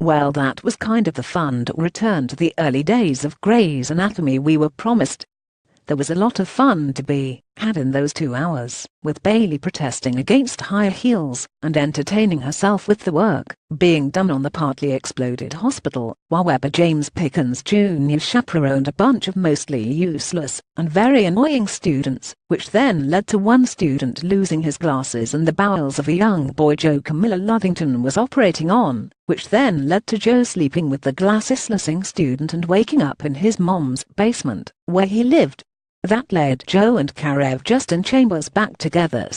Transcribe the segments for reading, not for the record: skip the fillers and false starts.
Well, that was kind of the fun to return to the early days of Grey's Anatomy we were promised. There was a lot of fun to be had in those 2 hours, with Bailey protesting against high heels and entertaining herself with the work being done on the partly exploded hospital, while Weber James Pickens Jr. chaperoned a bunch of mostly useless and very annoying students, which then led to one student losing his glasses and the bowels of a young boy Joe Camilla Luddington was operating on, which then led to Joe sleeping with the glassesless student and waking up in his mom's basement, where he lived. That led Joe and Karev Justin Chambers back together,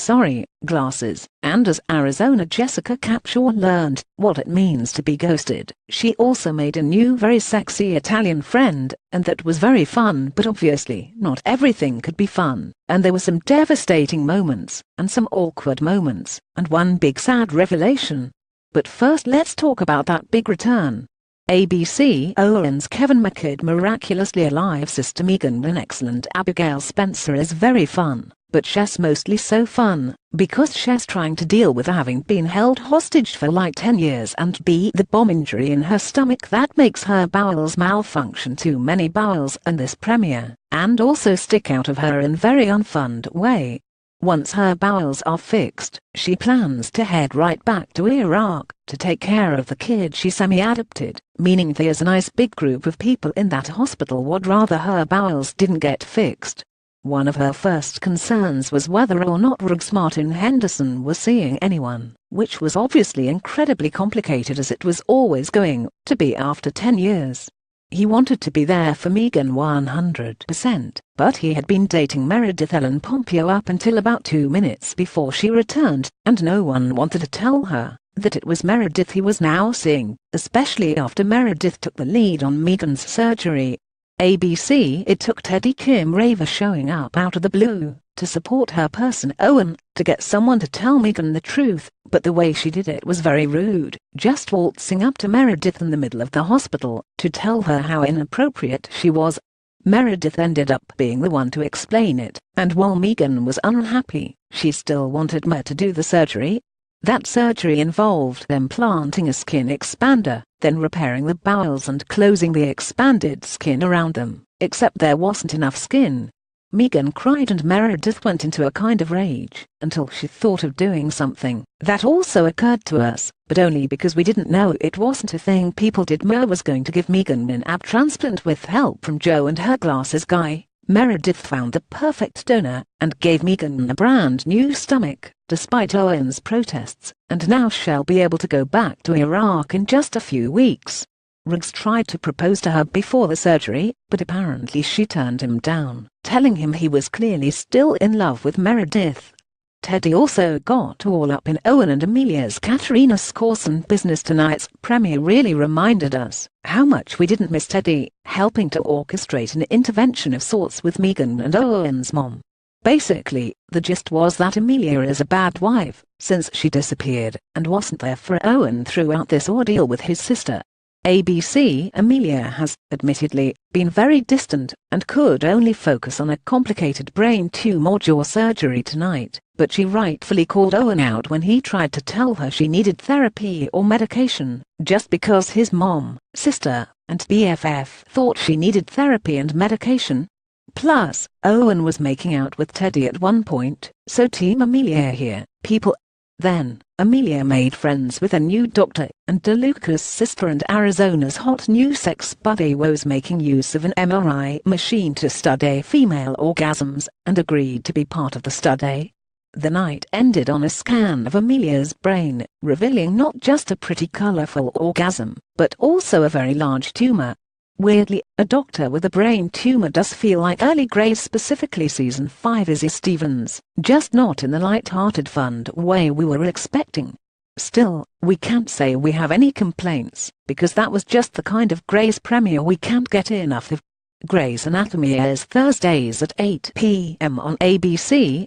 glasses, and as Arizona Jessica Capshaw learned what it means to be ghosted, she also made a new very sexy Italian friend, and that was very fun. But obviously not everything could be fun, and there were some devastating moments, and some awkward moments, and one big sad revelation. But first let's talk about that big return. ABC Owen's Kevin McKidd miraculously alive sister Megan an excellent Abigail Spencer is very fun, but she's mostly so fun because she's trying to deal with having been held hostage for like 10 years and the bomb injury in her stomach that makes her bowels malfunction too many bowels in this premiere, and also stick out of her in very unfun way. Once her bowels are fixed, she plans to head right back to Iraq to take care of the kid she semi-adopted, meaning there's a nice big group of people in that hospital would rather her bowels didn't get fixed. One of her first concerns was whether or not Ruggs Martin Henderson was seeing anyone, which was obviously incredibly complicated as it was always going to be after 10 years. He wanted to be there for Megan 100%, but he had been dating Meredith Ellen Pompeo up until about 2 minutes before she returned, and no one wanted to tell her that it was Meredith he was now seeing, especially after Meredith took the lead on Megan's surgery. ABC It took Teddy Kim Raver showing up out of the blue to support her person Owen, to get someone to tell Megan the truth, but the way she did it was very rude, just waltzing up to Meredith in the middle of the hospital to tell her how inappropriate she was. Meredith ended up being the one to explain it, and while Megan was unhappy, she still wanted Mer to do the surgery. That surgery involved them planting a skin expander, then repairing the bowels and closing the expanded skin around them, except there wasn't enough skin. Megan cried and Meredith went into a kind of rage, until she thought of doing something that also occurred to us, but only because we didn't know it wasn't a thing people did. Mer was going to give Megan an ab transplant with help from Joe and her glasses guy. Meredith found the perfect donor and gave Megan a brand new stomach, despite Owen's protests, and now she'll be able to go back to Iraq in just a few weeks. Ruggs tried to propose to her before the surgery, but apparently she turned him down, telling him he was clearly still in love with Meredith. Teddy also got all up in Owen and Amelia's Katerina Skorson business. Tonight's premiere really reminded us how much we didn't miss Teddy, helping to orchestrate an intervention of sorts with Megan and Owen's mom. Basically, the gist was that Amelia is a bad wife, since she disappeared and wasn't there for Owen throughout this ordeal with his sister. ABC Amelia has, admittedly, been very distant and could only focus on a complicated brain tumor jaw surgery tonight, but she rightfully called Owen out when he tried to tell her she needed therapy or medication, just because his mom, sister, and BFF thought she needed therapy and medication. Plus, Owen was making out with Teddy at one point, so Team Amelia here, people. Then, Amelia made friends with a new doctor, and DeLuca's sister and Arizona's hot new sex buddy was making use of an MRI machine to study female orgasms, and agreed to be part of the study. The night ended on a scan of Amelia's brain, revealing not just a pretty colorful orgasm, but also a very large tumor. Weirdly, a doctor with a brain tumor does feel like early Grey's, specifically season 5 Izzy Stevens, just not in the light-hearted fun way we were expecting. Still, we can't say we have any complaints, because that was just the kind of Grey's premiere we can't get enough of. Grey's Anatomy airs Thursdays at 8 p.m. on ABC,